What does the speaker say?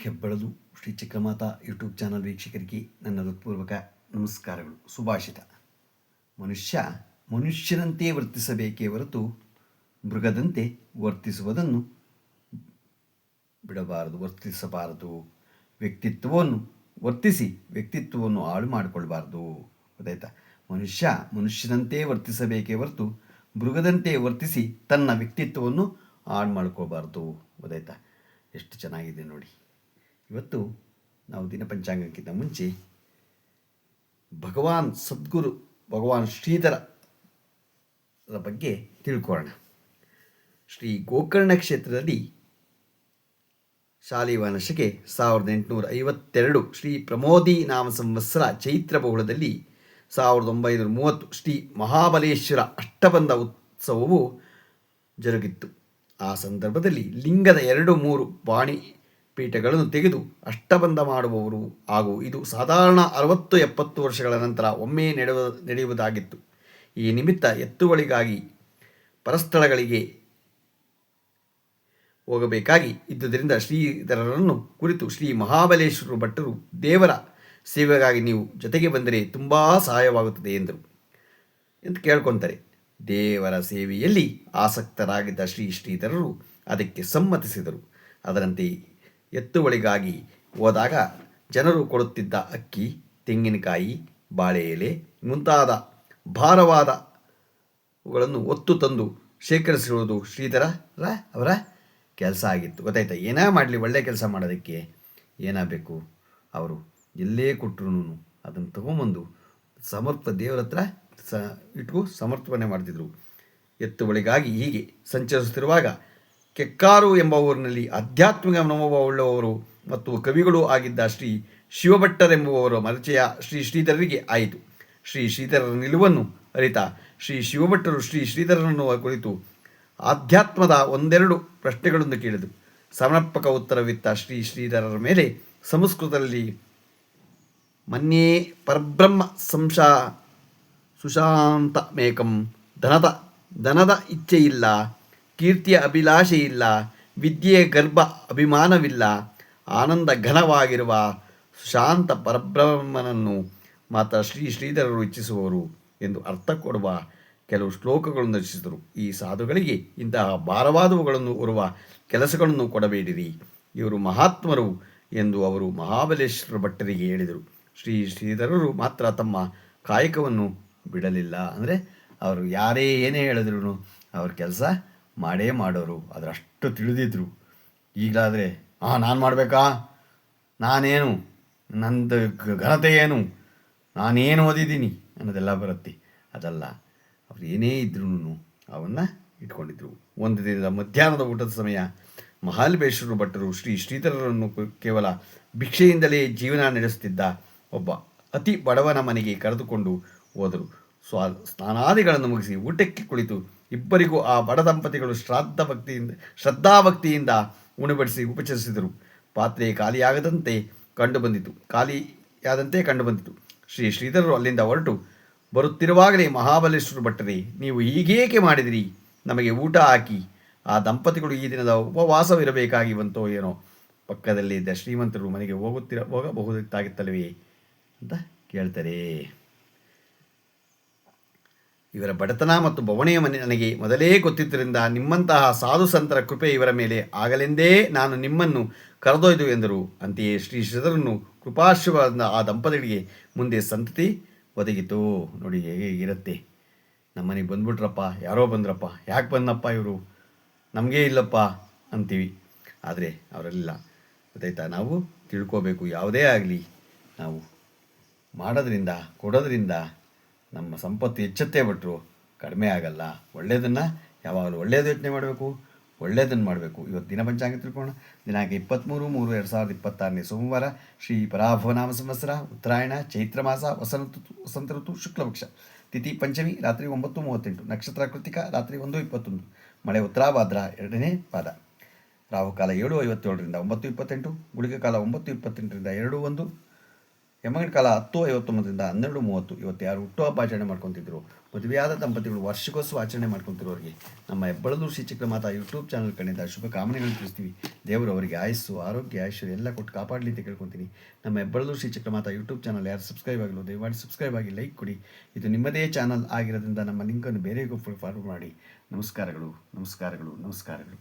ಹೆಬ್ಬಳದು Shri Chakramata YouTube channel ವೀಕ್ಷಕರಿಗೆ ನನ್ನ ಹೃತ್ಪೂರ್ವಕ ನಮಸ್ಕಾರಗಳು. ಸುಭಾಷಿತ: ಮನುಷ್ಯನಂತೆ ವರ್ತಿಸಬೇಕೇ ಹೊರತು ಮೃಗದಂತೆ ವರ್ತಿಸುವುದನ್ನು ವರ್ತಿಸಬಾರದು. ವ್ಯಕ್ತಿತ್ವವನ್ನು ಹಾಳು ಮಾಡಿಕೊಳ್ಬಾರ್ದು. ಗೊತ್ತಾಯ್ತಾ? ಮನುಷ್ಯನಂತೆ ವರ್ತಿಸಬೇಕೇ ಹೊರತು ಮೃಗದಂತೆ ವರ್ತಿಸಿ ತನ್ನ ವ್ಯಕ್ತಿತ್ವವನ್ನು ಹಾಳು ಮಾಡ್ಕೊಳ್ಬಾರ್ದು. ಗೊತ್ತಾಯ್ತಾ? ಎಷ್ಟು ಚೆನ್ನಾಗಿದೆ ನೋಡಿ. ಇವತ್ತು ನಾವು ದಿನಪಂಚಾಂಗಕ್ಕಿಂತ ಮುಂಚೆ ಭಗವಾನ್ ಶ್ರೀಧರ ಬಗ್ಗೆ ತಿಳ್ಕೊಳ್ಳೋಣ. ಶ್ರೀ ಗೋಕರ್ಣ ಕ್ಷೇತ್ರದಲ್ಲಿ ಶಾಲಿವಾಹನ ಶಕೆ 1852 ಶ್ರೀ ಪ್ರಮೋದಿ ನಾಮ ಸಂವತ್ಸರ ಚೈತ್ರ ಬಹುಳದಲ್ಲಿ 1930 ಶ್ರೀ ಮಹಾಬಲೇಶ್ವರ ಅಷ್ಟಬಂಧ ಉತ್ಸವವು ಜರುಗಿತ್ತು. ಆ ಸಂದರ್ಭದಲ್ಲಿ ಲಿಂಗದ 2-3 ಬಾಣಿ ಪೀಠಗಳನ್ನು ತೆಗೆದು ಅಷ್ಟಬಂಧ ಮಾಡುವವರು ಹಾಗೂ ಇದು ಸಾಧಾರಣ 60-70 ವರ್ಷಗಳ ನಂತರ ಒಮ್ಮೆ ನಡೆಯುವುದಾಗಿತ್ತು. ಈ ನಿಮಿತ್ತ ಎತ್ತುಗಳಿಗಾಗಿ ಪರಸ್ಥಳಗಳಿಗೆ ಹೋಗಬೇಕಾಗಿ ಇದ್ದುದರಿಂದ ಶ್ರೀಧರರನ್ನು ಕುರಿತು ಶ್ರೀ ಮಹಾಬಲೇಶ್ವರ ಭಟ್ಟರು ದೇವರ ಸೇವೆಗಾಗಿ ನೀವು ಜೊತೆಗೆ ಬಂದರೆ ತುಂಬ ಸಹಾಯವಾಗುತ್ತದೆ ಎಂದು ಕೇಳ್ಕೊತಾರೆ. ದೇವರ ಸೇವೆಯಲ್ಲಿ ಆಸಕ್ತರಾಗಿದ್ದ ಶ್ರೀಧರರು ಅದಕ್ಕೆ ಸಮ್ಮತಿಸಿದರು. ಅದರಂತೆ ಎತ್ತುಗಳಿಗಾಗಿ ಹೋದಾಗ ಜನರು ಕೊಡುತ್ತಿದ್ದ ಅಕ್ಕಿ, ತೆಂಗಿನಕಾಯಿ, ಬಾಳೆ ಎಲೆ ಮುಂತಾದ ಭಾರವಾದವುಗಳನ್ನು ಹೊತ್ತು ತಂದು ಶೇಖರಿಸಿರುವುದು ಶ್ರೀಧರರ ಅವರ ಕೆಲಸ ಆಗಿತ್ತು. ಗೊತ್ತಾಯ್ತಾ? ಏನೇ ಮಾಡಲಿ, ಒಳ್ಳೆಯ ಕೆಲಸ ಮಾಡೋದಕ್ಕೆ ಏನಾಗಬೇಕು, ಅವರು ಎಲ್ಲೇ ಕೊಟ್ಟರು ಅದನ್ನು ತಗೊಂಬಂದು ದೇವರ ಹತ್ರ ಸಮರ್ಪಣೆ ಮಾಡ್ತಿದ್ರು. ಎತ್ತುಗಳಿಗಾಗಿ ಹೀಗೆ ಸಂಚರಿಸುತ್ತಿರುವಾಗ ಕೆಕ್ಕಾರು ಎಂಬ ಊರಿನಲ್ಲಿ ಆಧ್ಯಾತ್ಮಿಕ ಮನೋಭಾವವುಳ್ಳವರು ಮತ್ತು ಕವಿಗಳೂ ಆಗಿದ್ದ ಶ್ರೀ ಶಿವಭಟ್ಟರೆಂಬುವವರ ಪರಿಚಯ ಶ್ರೀಧರರಿಗೆ ಆಯಿತು. ಶ್ರೀಧರರ ನಿಲುವನ್ನು ಅರಿತ ಶಿವಭಟ್ಟರು ಶ್ರೀಧರರನ್ನು ಕುರಿತು ಆಧ್ಯಾತ್ಮದ 1-2 ಪ್ರಶ್ನೆಗಳನ್ನು ಕೇಳಿದರು. ಸಮರ್ಪಕ ಉತ್ತರವಿತ್ತ ಶ್ರೀಧರರ ಮೇಲೆ ಸಂಸ್ಕೃತದಲ್ಲಿ ಮನ್ಯೇ ಪರಬ್ರಹ್ಮ ಸುಶಾಂತ ಮೇಕಂ ಧನದ ಇಚ್ಛೆಯಿಲ್ಲ, ಕೀರ್ತಿಯ ಅಭಿಲಾಷೆಯಿಲ್ಲ, ವಿದ್ಯೆಯ ಗರ್ಭ ಅಭಿಮಾನವಿಲ್ಲ, ಆನಂದ ಘನವಾಗಿರುವ ಶಾಂತ ಪರಬ್ರಹ್ಮನನ್ನು ಮಾತ್ರ ಶ್ರೀಧರರು ಇಚ್ಛಿಸುವವರು ಎಂದು ಅರ್ಥ ಕೊಡುವ ಕೆಲವು ಶ್ಲೋಕಗಳನ್ನು ರಚಿಸಿದರು. ಈ ಸಾಧುಗಳಿಗೆ ಇಂತಹ ಭಾರವಾದವುಗಳನ್ನು ಹೊರುವ ಕೆಲಸಗಳನ್ನು ಕೊಡಬೇಡಿರಿ, ಇವರು ಮಹಾತ್ಮರು ಎಂದು ಅವರು ಮಹಾಬಲೇಶ್ವರ ಭಟ್ಟರಿಗೆ ಹೇಳಿದರು. ಶ್ರೀಧರರು ಮಾತ್ರ ತಮ್ಮ ಕಾಯಕವನ್ನು ಬಿಡಲಿಲ್ಲ. ಅಂದರೆ ಅವರು ಯಾರೇ ಏನೇ ಹೇಳಿದ್ರು ಅವ್ರ ಕೆಲಸ ಮಾಡೇ ಮಾಡೋರು. ಅದರಷ್ಟು ತಿಳಿದಿದ್ರು. ಈಗಲಾದರೆ ನಾನು ಮಾಡಬೇಕಾ, ನಾನೇನು, ನಂದು ಘನತೆ ಏನು, ನಾನೇನು ಓದಿದ್ದೀನಿ ಅನ್ನೋದೆಲ್ಲ ಬರುತ್ತೆ. ಅದಲ್ಲ, ಅವ್ರು ಏನೇ ಇದ್ರೂ ಅವನ್ನು ಇಟ್ಕೊಂಡಿದ್ರು. ಒಂದು ದಿನದ ಮಧ್ಯಾಹ್ನದ ಊಟದ ಸಮಯ ಮಹಾಬಲೇಶ್ವರ ಭಟ್ಟರು ಶ್ರೀಧರರನ್ನು ಕೇವಲ ಭಿಕ್ಷೆಯಿಂದಲೇ ಜೀವನ ನಡೆಸುತ್ತಿದ್ದ ಒಬ್ಬ ಅತಿ ಬಡವನ ಮನೆಗೆ ಕರೆದುಕೊಂಡು ಹೋದರು. ಸ್ನಾನಾದಿಗಳನ್ನು ಮುಗಿಸಿ ಊಟಕ್ಕೆ ಕುಳಿತು ಇಬ್ಬರಿಗೂ ಆ ಬಡ ದಂಪತಿಗಳು ಶ್ರದ್ಧಾಭಕ್ತಿಯಿಂದ ಉಣಬಡಿಸಿ ಉಪಚರಿಸಿದರು. ಪಾತ್ರೆ ಖಾಲಿಯಾದಂತೆ ಕಂಡುಬಂದಿತು. ಶ್ರೀಧರರು ಅಲ್ಲಿಂದ ಹೊರಟು ಬರುತ್ತಿರುವಾಗಲೇ ಮಹಾಬಲೇಶ್ವರ ಭಟ್ಟರೇ, ನೀವು ಹೀಗೇಕೆ ಮಾಡಿದಿರಿ? ನಮಗೆ ಊಟ ಹಾಕಿ. ಆ ದಂಪತಿಗಳು ಈ ದಿನದ ಉಪವಾಸವಿರಬೇಕಾಗಿ ಬಂತೋ ಏನೋ. ಪಕ್ಕದಲ್ಲೇ ಇದ್ದ ಶ್ರೀಮಂತರು ಮನೆಗೆ ಹೋಗಬಹುದಾಗಿತ್ತಲ್ಲವೇ ಅಂತ ಕೇಳ್ತಾರೆ. ಇವರ ಬಡತನ ಮತ್ತು ಬವಣೆಯ ಮನೆ ನನಗೆ ಮೊದಲೇ ಗೊತ್ತಿದ್ದರಿಂದ ನಿಮ್ಮಂತಹ ಸಾಧು ಸಂತರ ಕೃಪೆ ಇವರ ಮೇಲೆ ಆಗಲೆಂದೇ ನಾನು ನಿಮ್ಮನ್ನು ಕರೆದೊಯ್ದು ಎಂದರು. ಅಂತೆಯೇ ಶ್ರೀಧರನ್ನು ಕೃಪಾಶ್ರವಾದ ಆ ದಂಪತಿಗಳಿಗೆ ಮುಂದೆ ಸಂತತಿ ಒದಗಿತು. ನೋಡಿ ಹೇಗಿರುತ್ತೆ. ನಮ್ಮನೆಗೆ ಬಂದ್ಬಿಟ್ರಪ್ಪ, ಯಾರೋ ಬಂದ್ರಪ್ಪ, ಯಾಕೆ ಬಂದಪ್ಪ ಇವರು, ನಮಗೇ ಇಲ್ಲಪ್ಪ ಅಂತೀವಿ. ಆದರೆ ಅವರೆಲ್ಲ ಗೊತ್ತಾಯ್ತಾ? ನಾವು ತಿಳ್ಕೋಬೇಕು, ಯಾವುದೇ ಆಗಲಿ ನಾವು ಮಾಡೋದ್ರಿಂದ ಕೊಡೋದ್ರಿಂದ ನಮ್ಮ ಸಂಪತ್ತು ಹೆಚ್ಚುತ್ತೆ, ಬಿಟ್ಟರು ಕಡಿಮೆ ಆಗಲ್ಲ. ಒಳ್ಳೆಯದನ್ನು ಯಾವಾಗಲೂ ಒಳ್ಳೆಯದು ಯೋಚನೆ ಮಾಡಬೇಕು, ಒಳ್ಳೆಯದನ್ನು ಮಾಡಬೇಕು. ಇವತ್ತು ದಿನ ಪಂಚಾಂಗ ತಿಳ್ಕೊಳ್ಳೋಣ. ದಿನಾಂಕ 23-3-2026 ಸೋಮವಾರ, ಶ್ರೀ ಪರಾಭವನಾಮ ಸಂವತ್ಸರ, ಉತ್ತರಾಯಣ, ಚೈತ್ರ ಮಾಸ, ವಸಂತ ಋತು, ಶುಕ್ಲಪಕ್ಷ, ತಿಥಿ ಪಂಚಮಿ, ರಾತ್ರಿ 9:38, ನಕ್ಷತ್ರ ಕೃತಿಕ, ರಾತ್ರಿ 1:21, ಮಳೆ ಉತ್ತರಾಭಾದ್ರ 2ನೇ ಪಾದ, ರಾಹುಕಾಲ 7:57 9:28, ಗುಳಿಕ ಕಾಲ 9:28 2:1, ಯಮಗಂಡ ಕಾಲ 10:59ರಿಂದ 12:30. ಇವತ್ತು ಯಾರು ಹುಟ್ಟುಹಬ್ಬ ಆಚರಣೆ ಮಾಡ್ಕೊತಿದ್ರು, ಮದುವೆಯಾದ ದಂಪತಿಗಳು ವಾರ್ಷಿಕೋತ್ಸವ ಆಚರಣೆ ಮಾಡ್ಕೊತಿರೋರಿಗೆ ನಮ್ಮ ಹೆಬ್ಬಳದೂರು ಶ್ರೀ ಚಕ್ರಮಾತಾ ಯೂಟ್ಯೂಬ್ ಚಾನಲ್ ಕಡೆಯಿಂದ ಶುಭ ಕಾಮನೆಗಳನ್ನು ತಿಳಿಸ್ತೀವಿ. ದೇವರು ಅವರಿಗೆ ಆಯಸ್ಸು, ಆರೋಗ್ಯ, ಐಶ್ವರ್ಯ ಎಲ್ಲ ಕೊಟ್ಟು ಕಾಪಾಡಲಿ ಅಂತ ಕೇಳ್ಕೊತೀನಿ. ನಮ್ಮ ಹೆಬ್ಬಳದೂರು ಶ್ರೀ ಚಕ್ರಮಾತಾ ಯೂಟ್ಯೂಬ್ ಚಾನಲ್ ಯಾರು ಸಬ್ಸ್ಕ್ರೈಬ್ ಆಗಲು ದಯಮಾಡಿ ಸಬ್ಸ್ಕ್ರೈಬ್ ಆಗಿ ಲೈಕ್ ಕೊಡಿ. ಇದು ನಿಮ್ಮದೇ ಚಾನಲ್ ಆಗಿರೋದ್ರಿಂದ ನಮ್ಮ ಲಿಂಕನ್ನು ಬೇರೆಗೂ ಫಾರ್ವರ್ಡ್ ಮಾಡಿ. ನಮಸ್ಕಾರಗಳು, ನಮಸ್ಕಾರಗಳು, ನಮಸ್ಕಾರಗಳು.